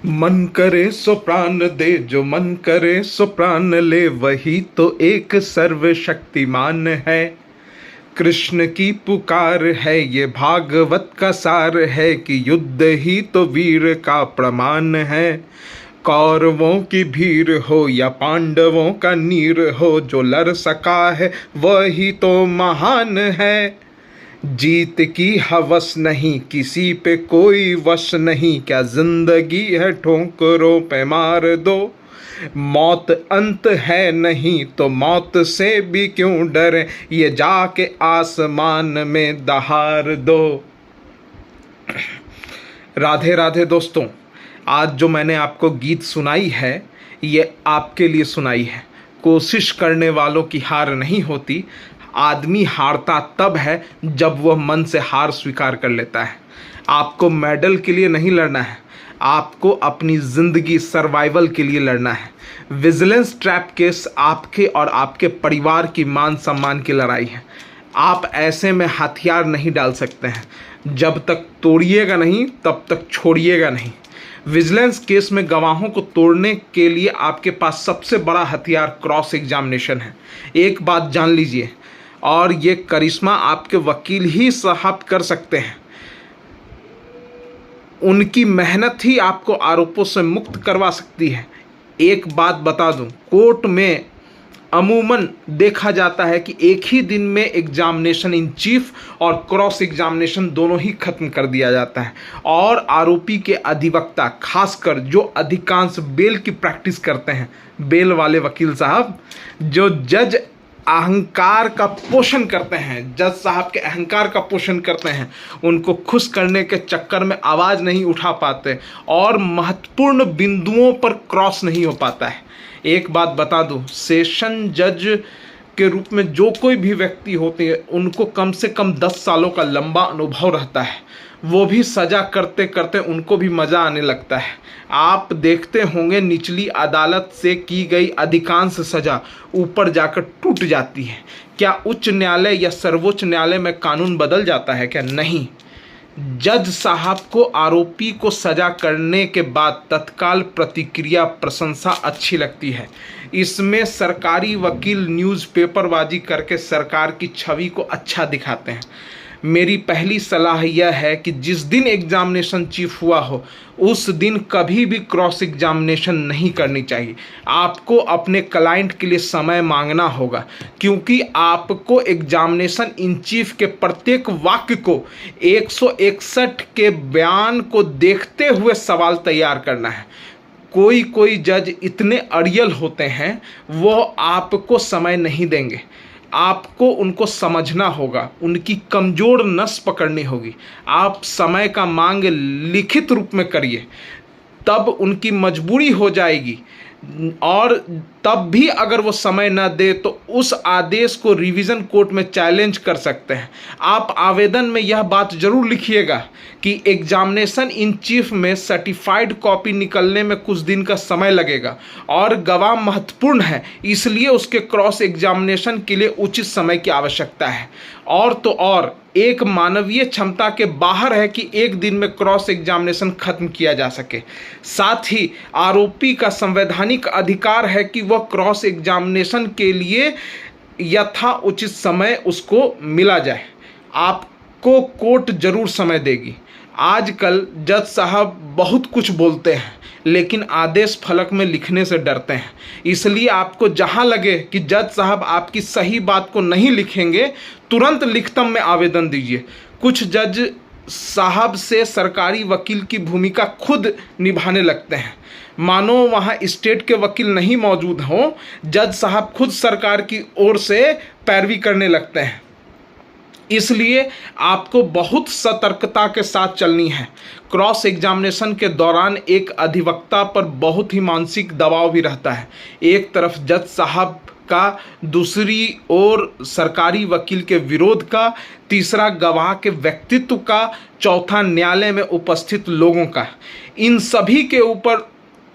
मन करे सो प्राण दे, जो मन करे सो प्राण ले, वही तो एक सर्वशक्तिमान है। कृष्ण की पुकार है, ये भागवत का सार है कि युद्ध ही तो वीर का प्रमाण है। कौरवों की भीड़ हो या पांडवों का नीर हो, जो लड़ सका है वही तो महान है। जीत की हवस नहीं, किसी पे कोई वश नहीं, क्या जिंदगी है ठोकरों पे मार दो। मौत अंत है नहीं तो मौत से भी क्यों डरे, ये जाके आसमान में दहाड़ दो। राधे राधे दोस्तों, आज जो मैंने आपको गीत सुनाई है ये आपके लिए सुनाई है। कोशिश करने वालों की हार नहीं होती, आदमी हारता तब है जब वह मन से हार स्वीकार कर लेता है। आपको मेडल के लिए नहीं लड़ना है, आपको अपनी ज़िंदगी सर्वाइवल के लिए लड़ना है। विजिलेंस ट्रैप केस आपके और आपके परिवार की मान सम्मान की लड़ाई है। आप ऐसे में हथियार नहीं डाल सकते हैं, जब तक तोड़िएगा नहीं तब तक छोड़िएगा नहीं। विजिलेंस केस में गवाहों को तोड़ने के लिए आपके पास सबसे बड़ा हथियार क्रॉस एग्जामिनेशन है। एक बात जान लीजिए, और ये करिश्मा आपके वकील ही साहब कर सकते हैं। उनकी मेहनत ही आपको आरोपों से मुक्त करवा सकती है। एक बात बता दूं, कोर्ट में अमूमन देखा जाता है कि एक ही दिन में एग्जामिनेशन इन चीफ और क्रॉस एग्जामिनेशन दोनों ही खत्म कर दिया जाता है। और आरोपी के अधिवक्ता, खासकर जो अधिकांश बेल की प्रैक्टिस करते हैं, बेल वाले वकील साहब, जो जज अहंकार का पोषण करते हैं, जज साहब के अहंकार का पोषण करते हैं, उनको खुश करने के चक्कर में आवाज़ नहीं उठा पाते और महत्वपूर्ण बिंदुओं पर क्रॉस नहीं हो पाता है। एक बात बता दूं, सेशन जज के रूप में जो कोई भी व्यक्ति होते हैं उनको कम से कम 10 सालों का लंबा अनुभव रहता है। वो भी सज़ा करते करते उनको भी मज़ा आने लगता है। आप देखते होंगे निचली अदालत से की गई अधिकांश सज़ा ऊपर जाकर टूट जाती है। क्या उच्च न्यायालय या सर्वोच्च न्यायालय में कानून बदल जाता है? क्या नहीं। जज साहब को आरोपी को सजा करने के बाद तत्काल प्रतिक्रिया, प्रशंसा अच्छी लगती है। इसमें सरकारी वकील न्यूज़पेपरबाजी करके सरकार की छवि को अच्छा दिखाते हैं। मेरी पहली सलाह यह है कि जिस दिन एग्जामिनेशन चीफ हुआ हो उस दिन कभी भी क्रॉस एग्जामिनेशन नहीं करनी चाहिए। आपको अपने क्लाइंट के लिए समय मांगना होगा, क्योंकि आपको एग्जामिनेशन इन चीफ के प्रत्येक वाक्य को 161 के बयान को देखते हुए सवाल तैयार करना है। कोई कोई जज इतने अड़ियल होते हैं, वो आपको समय नहीं देंगे। आपको उनको समझना होगा, उनकी कमज़ोर नस पकड़नी होगी। आप समय का मांग लिखित रूप में करिए, तब उनकी मजबूरी हो जाएगी। और तब भी अगर वो समय न दे तो उस आदेश को रिवीजन कोर्ट में चैलेंज कर सकते हैं। आप आवेदन में यह बात जरूर लिखिएगा कि एग्जामिनेशन इन चीफ में सर्टिफाइड कॉपी निकलने में कुछ दिन का समय लगेगा और गवाह महत्वपूर्ण है, इसलिए उसके क्रॉस एग्जामिनेशन के लिए उचित समय की आवश्यकता है। और तो और एक मानवीय क्षमता के बाहर है कि एक दिन में क्रॉस एग्जामिनेशन खत्म किया जा सके। साथ ही आरोपी का संवैधानिक अधिकार है कि वह क्रॉस एग्जामिनेशन के लिए यथा उचित समय उसको मिला जाए। आपको कोर्ट जरूर समय देगी। आजकल जज साहब बहुत कुछ बोलते हैं लेकिन आदेश फलक में लिखने से डरते हैं। इसलिए आपको जहां लगे कि जज साहब आपकी सही बात को नहीं लिखेंगे, तुरंत लिखितम में आवेदन दीजिए। कुछ जज साहब से सरकारी वकील की भूमिका खुद निभाने लगते हैं, मानो वहाँ स्टेट के वकील नहीं मौजूद हों। जज साहब खुद सरकार की ओर से पैरवी करने लगते हैं। इसलिए आपको बहुत सतर्कता के साथ चलनी है। क्रॉस एग्जामिनेशन के दौरान एक अधिवक्ता पर बहुत ही मानसिक दबाव भी रहता है। एक तरफ जज साहब का, दूसरी ओर सरकारी वकील के विरोध का, तीसरा गवाह के व्यक्तित्व का, चौथा न्यायालय में उपस्थित लोगों का। इन सभी के ऊपर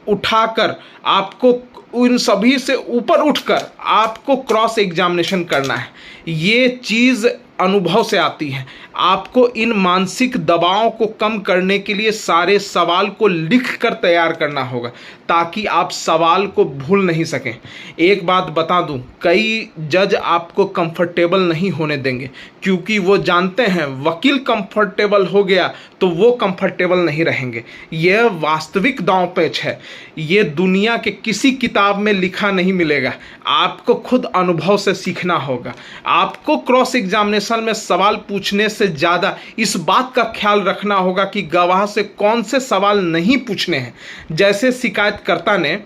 उठाकर आपको, उन सभी से ऊपर उठकर आपको क्रॉस एग्जामिनेशन करना है। ये चीज़ अनुभव से आती है। आपको इन मानसिक दबावों को कम करने के लिए सारे सवाल को लिख कर तैयार करना होगा ताकि आप सवाल को भूल नहीं सकें। एक बात बता दूं, कई जज आपको कंफर्टेबल नहीं होने देंगे क्योंकि वो जानते हैं वकील कंफर्टेबल हो गया तो वो कंफर्टेबल नहीं रहेंगे। यह वास्तविक दांव पेच है। ये दुनिया के किसी किताब में लिखा नहीं मिलेगा। आपको खुद अनुभव से सीखना होगा। आपको क्रॉस एग्जामिनेशन में सवाल पूछने से ज़्यादा इस बात का ख्याल रखना होगा कि गवाह से कौन से सवाल नहीं पूछने हैं। जैसे शिकायतकर्ता ने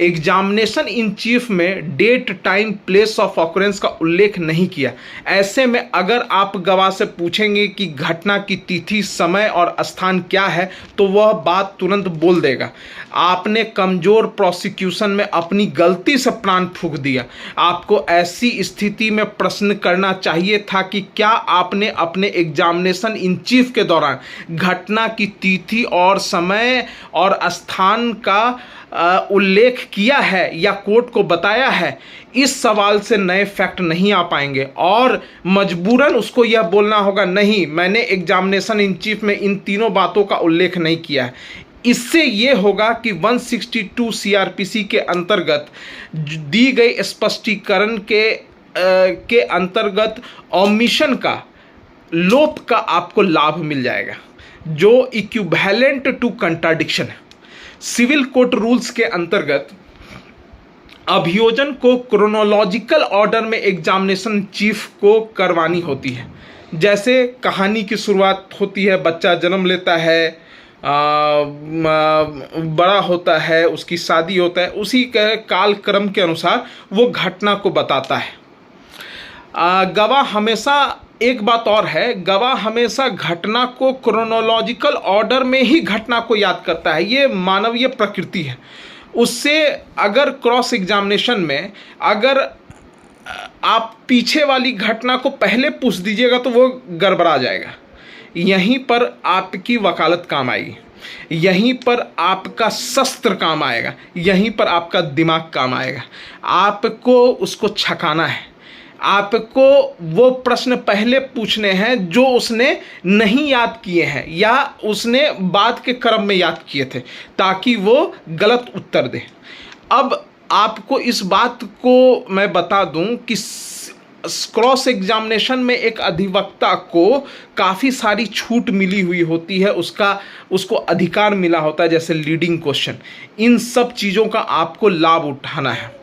एग्जामिनेशन इन चीफ में date, time, place of occurrence का उल्लेख नहीं किया। ऐसे में अगर आप गवाह से पूछेंगे कि घटना की तिथि, समय और स्थान क्या है तो वह बात तुरंत बोल देगा। आपने कमजोर प्रोसिक्यूशन में अपनी गलती से प्राण फूंक दिया। आपको ऐसी स्थिति में प्रश्न करना चाहिए था कि क्या आपने अपने एग्जामिनेशन इन चीफ के दौरान घटना की तिथि और समय और स्थान का उल्लेख किया है या कोर्ट को बताया है। इस सवाल से नए फैक्ट नहीं आ पाएंगे और मजबूरन उसको यह बोलना होगा, नहीं, मैंने एग्जामिनेशन इन चीफ में इन तीनों बातों का उल्लेख नहीं किया है। इससे यह होगा कि 162 सीआरपीसी के अंतर्गत दी गई स्पष्टीकरण के अंतर्गत ओमिशन का, लोप का आपको लाभ मिल जाएगा जो इक्विवेलेंट टू कंट्राडिक्शन है। सिविल कोर्ट रूल्स के अंतर्गत अभियोजन को क्रोनोलॉजिकल ऑर्डर में एग्जामिनेशन चीफ को करवानी होती है। जैसे कहानी की शुरुआत होती है, बच्चा जन्म लेता है, बड़ा होता है, उसकी शादी होता है, उसी के कालक्रम के अनुसार वो घटना को बताता है। गवाह हमेशा, एक बात और है, गवाह हमेशा घटना को क्रोनोलॉजिकल ऑर्डर में ही घटना को याद करता है। ये मानवीय प्रकृति है। उससे अगर क्रॉस एग्जामिनेशन में अगर आप पीछे वाली घटना को पहले पूछ दीजिएगा तो वो गड़बड़ा जाएगा। यहीं पर आपकी वकालत काम आएगी, यहीं पर आपका शस्त्र काम आएगा, यहीं पर आपका दिमाग काम आएगा। आपको उसको छकाना है। आपको वो प्रश्न पहले पूछने हैं जो उसने नहीं याद किए हैं या उसने बाद के क्रम में याद किए थे ताकि वो गलत उत्तर दे। अब आपको इस बात को मैं बता दूं कि क्रॉस एग्जामिनेशन में एक अधिवक्ता को काफ़ी सारी छूट मिली हुई होती है, उसको अधिकार मिला होता है, जैसे लीडिंग क्वेश्चन। इन सब चीज़ों का आपको लाभ उठाना है।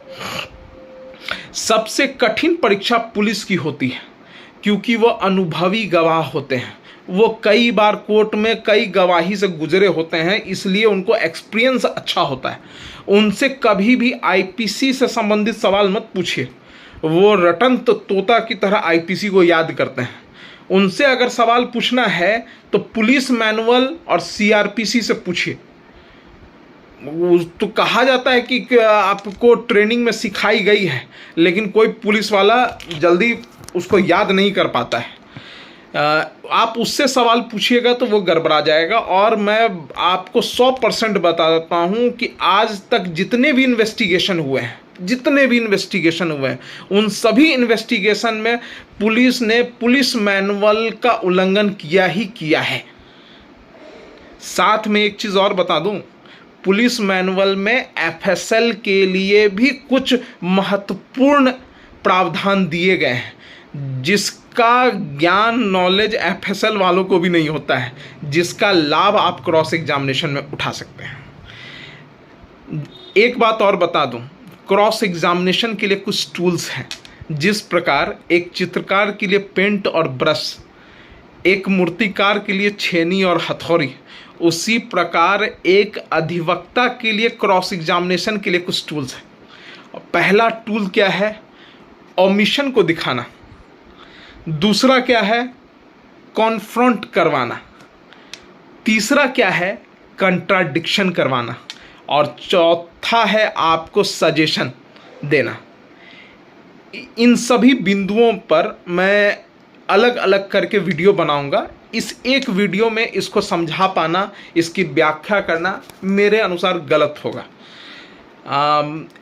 सबसे कठिन परीक्षा पुलिस की होती है क्योंकि वो अनुभवी गवाह होते हैं। वो कई बार कोर्ट में कई गवाही से गुजरे होते हैं, इसलिए उनको एक्सपीरियंस अच्छा होता है। उनसे कभी भी आईपीसी से संबंधित सवाल मत पूछिए। वो रटन तोता की तरह आईपीसी को याद करते हैं। उनसे अगर सवाल पूछना है तो पुलिस मैनुअल और सीआरपीसी से पूछिए। तो कहा जाता है कि आपको ट्रेनिंग में सिखाई गई है, लेकिन कोई पुलिस वाला जल्दी उसको याद नहीं कर पाता है। आप उससे सवाल पूछिएगा तो वो गड़बड़ा जाएगा। और मैं आपको 100% बता देता हूँ कि आज तक जितने भी इन्वेस्टिगेशन हुए हैं, उन सभी इन्वेस्टिगेशन में पुलिस ने पुलिस मैनुअल का उल्लंघन किया ही किया है। साथ में एक चीज़ और बता दूँ, पुलिस मैनुअल में एफएसएल के लिए भी कुछ महत्वपूर्ण प्रावधान दिए गए हैं जिसका ज्ञान, नॉलेज एफएसएल वालों को भी नहीं होता है, जिसका लाभ आप क्रॉस एग्जामिनेशन में उठा सकते हैं। एक बात और बता दूं, क्रॉस एग्जामिनेशन के लिए कुछ टूल्स हैं। जिस प्रकार एक चित्रकार के लिए पेंट और ब्रश, एक मूर्तिकार के लिए छेनी और हथौड़ी, उसी प्रकार एक अधिवक्ता के लिए क्रॉस एग्जामिनेशन के लिए कुछ टूल्स हैं। पहला टूल क्या है? ओमिशन को दिखाना। दूसरा क्या है? कॉन्फ्रंट करवाना। तीसरा क्या है? कंट्राडिक्शन करवाना। और चौथा है आपको सजेशन देना। इन सभी बिंदुओं पर मैं अलग अलग करके वीडियो बनाऊंगा। इस एक वीडियो में इसको समझा पाना, इसकी व्याख्या करना मेरे अनुसार गलत होगा।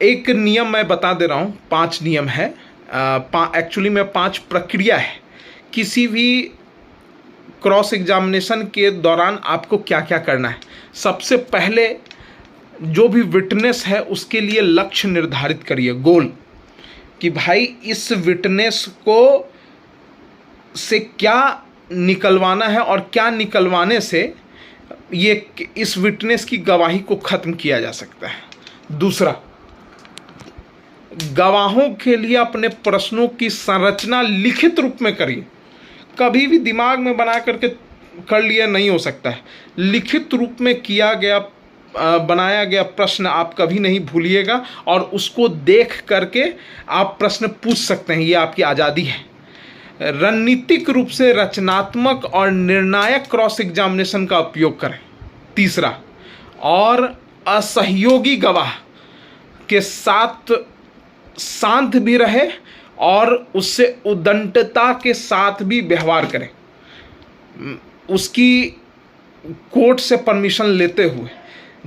एक नियम मैं बता दे रहा हूँ, 5 नियम है। एक्चुअली में 5 प्रक्रिया है किसी भी क्रॉस एग्जामिनेशन के दौरान आपको क्या क्या करना है। सबसे पहले जो भी विटनेस है उसके लिए लक्ष्य निर्धारित करिए, गोल, कि भाई इस विटनेस को से क्या निकलवाना है और क्या निकलवाने से ये इस विटनेस की गवाही को ख़त्म किया जा सकता है। दूसरा, गवाहों के लिए अपने प्रश्नों की संरचना लिखित रूप में करिए। कभी भी दिमाग में बना करके कर लिया नहीं हो सकता है। लिखित रूप में किया गया बनाया गया प्रश्न आप कभी नहीं भूलिएगा और उसको देख करके आप प्रश्न पूछ सकते हैं, ये आपकी आज़ादी है। रणनीतिक रूप से रचनात्मक और निर्णायक क्रॉस एग्जामिनेशन का उपयोग करें। तीसरा, और असहयोगी गवाह के साथ शांत भी रहे और उससे उद्दंडता के साथ भी व्यवहार करें, उसकी कोर्ट से परमिशन लेते हुए,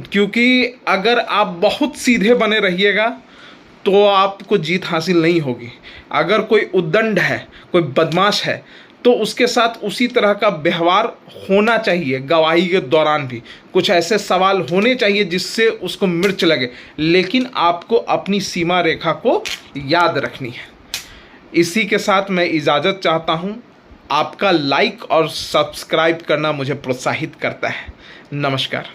क्योंकि अगर आप बहुत सीधे बने रहिएगा तो आपको जीत हासिल नहीं होगी। अगर कोई उद्दंड है, कोई बदमाश है, तो उसके साथ उसी तरह का व्यवहार होना चाहिए। गवाही के दौरान भी कुछ ऐसे सवाल होने चाहिए जिससे उसको मिर्च लगे, लेकिन आपको अपनी सीमा रेखा को याद रखनी है। इसी के साथ मैं इजाज़त चाहता हूँ। आपका लाइक और सब्सक्राइब करना मुझे प्रोत्साहित करता है। नमस्कार।